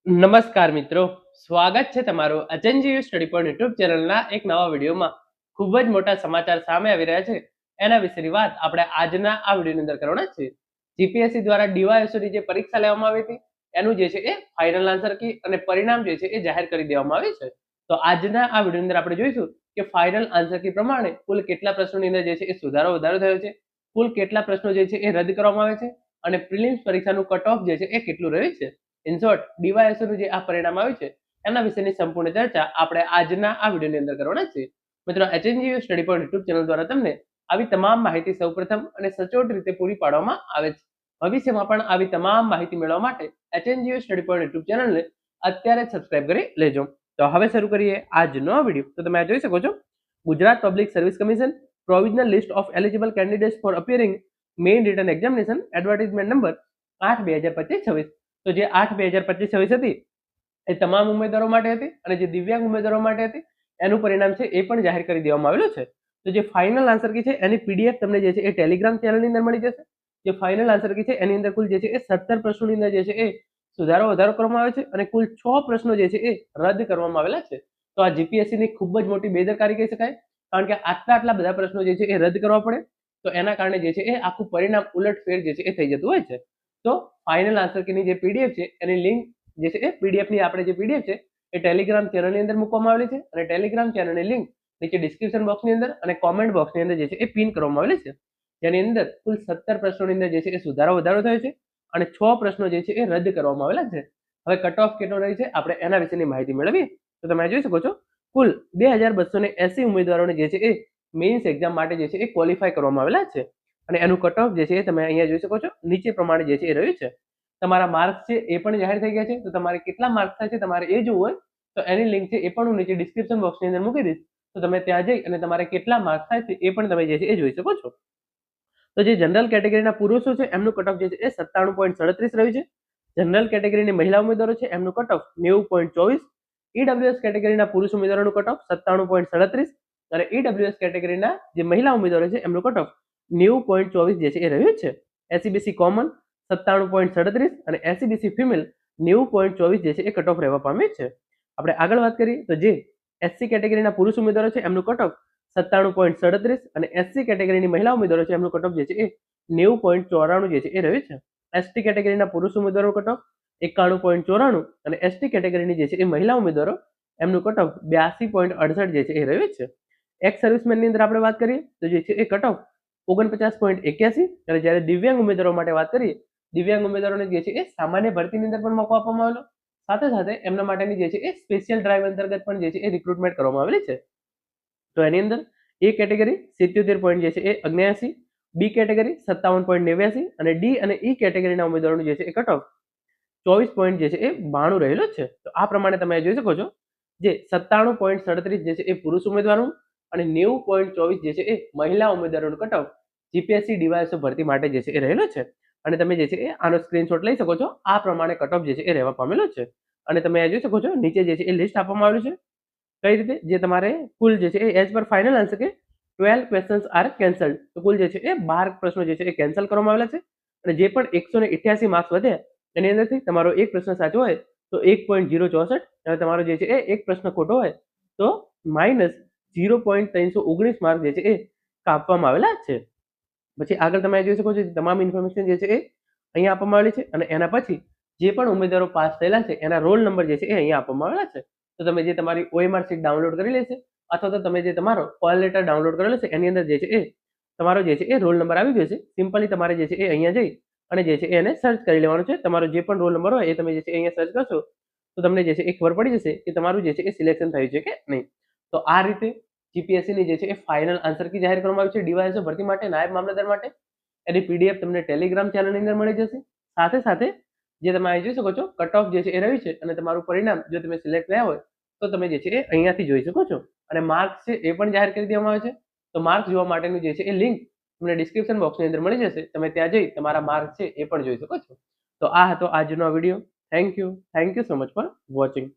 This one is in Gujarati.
નમસ્કાર મિત્રો, સ્વાગત છે તમારું અચનજીવ સ્ટડી પોઈન્ટ યુટ્યુબ ચેનલના એક નવા વિડીયોમાં. ખૂબ જ મોટા સમાચાર સામે આવી રહ્યા છે, એના વિશેની વાત આપણે આજના આ વિડીયોની અંદર કરવાના છે. જીપીએસસી દ્વારા ડીવાયએસઓની જે પરીક્ષા લેવામાં આવી હતી એનું જે છે એ ફાઇનલ આન્સર કી અને પરિણામ જે છે એ જાહેર કરી દેવામાં આવ્યું છે. તો આજના આ વિડીયોની અંદર આપણે જોઈશું કે ફાઇનલ આન્સર કી પ્રમાણે કુલ કેટલા પ્રશ્નોની અંદર જે છે એ સુધારો વધારો થયો છે, કુલ કેટલા પ્રશ્નો જે છે એ રદ કરવામાં આવે છે અને પ્રિલિમ્સ પરીક્ષાનું કટ ઓફ જે છે એ કેટલું રહ્યું છે. ઇન શોર્ટ, ડીવાયએસઓનું જે આ પરિણામ આવ્યું છે એના વિશેની સંપૂર્ણ ચર્ચા આપણે આજના આ વિડીયોની અંદર કરવાના છે. મિત્રો, HNGU study point YouTube channel દ્વારા તમને આવી તમામ માહિતી સૌપ્રથમ અને સચોટ રીતે પૂરી પાડવામાં આવે છે. ભવિષ્યમાં પણ આવી તમામ માહિતી મેળવવા માટે એચએનજીયુ સ્ટડી પોઈન્ટ યુટ્યુબ ચેનલને અત્યારે સબસ્ક્રાઇબ કરી લેજો. તો હવે શરૂ કરીએ આજનો આ વિડીયો. તો તમે આ જોઈ શકો છો, Gujarat public service commission provisional list of eligible candidates for appearing main written examination advertisement number 8/2025-26. તો જે 8/2025-26 હતી એ તમામ ઉમેદવારો માટે હતી અને જે દિવ્યાંગ ઉમેદવારો માટે હતી એનું પરિણામ છે એ પણ જાહેર કરી દેવામાં આવેલું છે. તો જે ફાઇનલ આન્સર કી છે એની પીડીએફ તમને જે છે એ ટેલિગ્રામ ચેનલની અંદર મળી જશે. જે ફાઇનલ આન્સર કી છે એની અંદર કુલ જે છે એ 17 પ્રશ્નોની અંદર જે છે એ સુધારો વધારો કરવામાં આવે છે અને કુલ 6 પ્રશ્નો જે છે એ રદ કરવામાં આવેલા છે. તો આ જીપીએસસી ની ખૂબ જ મોટી બેદરકારી કહી શકાય, કારણ કે આટલા બધા પ્રશ્નો જે છે એ રદ કરવા પડે તો એના કારણે જે છે એ આખું પરિણામ ઉલટફેર જે છે એ થઈ જતું હોય છે. તો ફાઇનલ આન્સર કીની જે પીડીએફ છે એની લિંક જે છે એ પીડીએફ ની આપણે જે પીડીએફ છે એ ટેલિગ્રામ ચેનલની અંદર મૂકવામાં આવેલી છે અને ટેલિગ્રામ ચેનલની લિંક નીચે ડિસ્ક્રિપ્શન બોક્સની અંદર અને કોમેન્ટ બોક્સની અંદર જે છે એ પિન કરવામાં આવેલી છે. જેની અંદર કુલ 17 પ્રશ્નોની અંદર જે છે એ સુધારો વધારો થયો છે અને 6 પ્રશ્નો જે છે એ રદ કરવામાં આવેલા છે. હવે કટ ઓફ કેટલો રહી છે આપણે એના વિશેની માહિતી મેળવીએ. તો તમે જોઈ શકો છો, કુલ 2280 ઉમેદવારોને જે છે એ મેઇન્સ એક્ઝામ માટે જે છે એ ક્વોલિફાય કરવામાં આવેલા છે અને એનું કટ ઓફ જે છે એ તમે અહીંયા જોઈ શકો છો નીચે પ્રમાણે જે છે એ રહ્યું છે. તમારા માર્ક્સ છે એ પણ જાહેર થઈ ગયા છે. તો તમારે કેટલા માર્ક્સ થાય છે તમારે એ જોવું હોય તો એની લિંક છે એ પણ હું નીચે ડિસ્ક્રિપ્શન બોક્સની અંદર મૂકી દઈશ. તો તમે ત્યાં જઈ અને તમારે કેટલા માર્ક્સ થાય છે એ પણ તમે જે છે એ જોઈ શકો છો. તો જે જનરલ કેટેગરીના પુરુષો છે એમનું કટ ઓફ જે છે એ 97.37 રહ્યું છે. જનરલ કેટેગરીની મહિલા ઉમેદવારો છે એમનું કટ ઓફ 90.24. ઈડબ્લ્યુએસ કેટેગરીના પુરુષ ઉમેદવારોનું કટ ઓફ 97.37 અને ઈડબ્લ્યુએસ કેટેગરીના જે મહિલા ઉમેદવારો છે એમનું કટ ઓફ 90.24 જે છે એ રહ્યું છે. એસસીબીસી કોમન 97.37 અને એસસીબીસી ફિમેલ 90.24 જે છે એ કટ ઓફ રહેવા પામ્યું છે. આપણે આગળ વાત કરીએ તો જે એસસી કેટેગરીના પુરુષ ઉમેદવારો છે એમનું કટ ઓફ 97.37 અને એસસી કેટેગરીની મહિલા ઉમેદવારો છે એમનું કટ ઓફ જે છે એ 90.94 જે છે એ રહ્યું છે. એસટી કેટેગરીના પુરુષ ઉમેદવારો કટ ઓફ 91.94 અને એસટી કેટેગરીની જે છે એ મહિલા ઉમેદવારો એમનું કટ ઓફ 82.68 જે છે એ રહ્યું છે. એક્સ સર્વિસમેનની અંદર આપણે વાત કરીએ તો જે છે એ કટ ઓફ 49.81 અને જ્યારે દિવ્યાંગ ઉમેદવારો માટે વાત કરીએ, દિવ્યાંગ ઉમેદવારોને જે છે એ સામાન્ય ભરતીની અંદર પણ મોકો આપવામાં આવેલો, સાથે સાથે એમના માટેની જે છે એ સ્પેશિયલ ડ્રાઈવ અંતર્ગત પણ જે છે એ રિક્રુટમેન્ટ કરવામાં આવેલી છે. તો એની અંદર એ કેટેગરી 77 જે છે એ 79, બી કેટેગરી 57.89 અને ડી અને ઈ કેટેગરીના ઉમેદવારોનું જે છે એ કટ ઓફ 24 જે છે એ 92 રહેલો છે. તો આ પ્રમાણે તમે જોઈ શકો છો, જે 97.37 જે છે એ પુરુષ ઉમેદવારોનું અને 90.24 જે છે એ મહિલા ઉમેદવારોનું કટ ઓફ જીપીએસસી ડીવાયએસઓ ભરતી માટે જે છે એ રહેલો છે. અને તમે જે છે એ આનો સ્ક્રીનશોટ લઈ શકો છો. આ પ્રમાણે કટ ઓફ જે છે એ રહેવા પામેલો છે અને તમે જોઈ શકો છો નીચે જે છે એ લિસ્ટ આપવામાં આવેલું છે. કઈ રીતે જે તમારે કુલ જે છે એ એઝ પર ફાઇનલ આન્સર કે 12 ક્વેશ્ચન્સ આર કેન્સલ્ડ. તો કુલ જે છે એ 12 પ્રશ્નો જે છે એ કેન્સલ કરવામાં આવેલા છે અને જે પણ 188 માર્ક્સ વધ્યા એની અંદરથી તમારો એક પ્રશ્ન સાચો હોય તો 1.064 અને તમારો જે છે એ એક પ્રશ્ન ખોટો હોય તો -0.319 માર્ક જે છે એ કાપવામાં આવેલા છે. પછી આગળ તમે જોઈ શકો છો તમામ ઇન્ફોર્મેશન જે છે એ અહીંયા આપવામાં આવેલી છે અને એના પછી જે પણ ઉમેદવારો પાસ થયેલા છે એના રોલ નંબર જે છે એ અહીંયા આપવામાં આવેલા છે. તો તમે જે તમારી ઓએમઆર શીટ ડાઉનલોડ કરી લેશે અથવા તો તમે જે તમારો કોલ લેટર ડાઉનલોડ કરેલો છે એની અંદર જે છે એ તમારો જે છે એ રોલ નંબર આવી જશે. સિમ્પલી તમારે જે છે એ અહીંયા જઈ અને જે છે એને સર્ચ કરી લેવાનું છે. તમારો જે પણ રોલ નંબર હોય એ તમે જે છે અહીંયા સર્ચ કરશો તો તમને જે છે એ ખબર પડી જશે કે તમારું જે છે એ સિલેક્શન થયું છે કે નહીં. તો આ રીતે જીપીએસસી ની જે છે એ ફાઇનલ આન્સર કી જાહેર કરવામાં આવી છે ડીવાયએસઓ ભરતી માટે, નાયબ મામલતદાર માટે. એની પીડીએફ તમને ટેલિગ્રામ ચેનલની અંદર મળી જશે. સાથે સાથે જે તમે અહીં જોઈ શકો છો કટ ઓફ જે છે એ રહ્યું છે અને તમારું પરિણામ જો તમે સિલેક્ટ થયા હોય તો તમે જે છે એ અહીંયાથી જોઈ શકો છો અને માર્ક્સ છે એ પણ જાહેર કરી દેવામાં આવે છે. તો માર્ક્સ જોવા માટેનું જે છે એ લિંક તમને ડિસ્ક્રિપ્શન બોક્સની અંદર મળી જશે. તમે ત્યાં જઈ તમારા માર્ક્સ છે એ પણ જોઈ શકો છો. તો આ હતો આજનો video. Thank you so much for watching.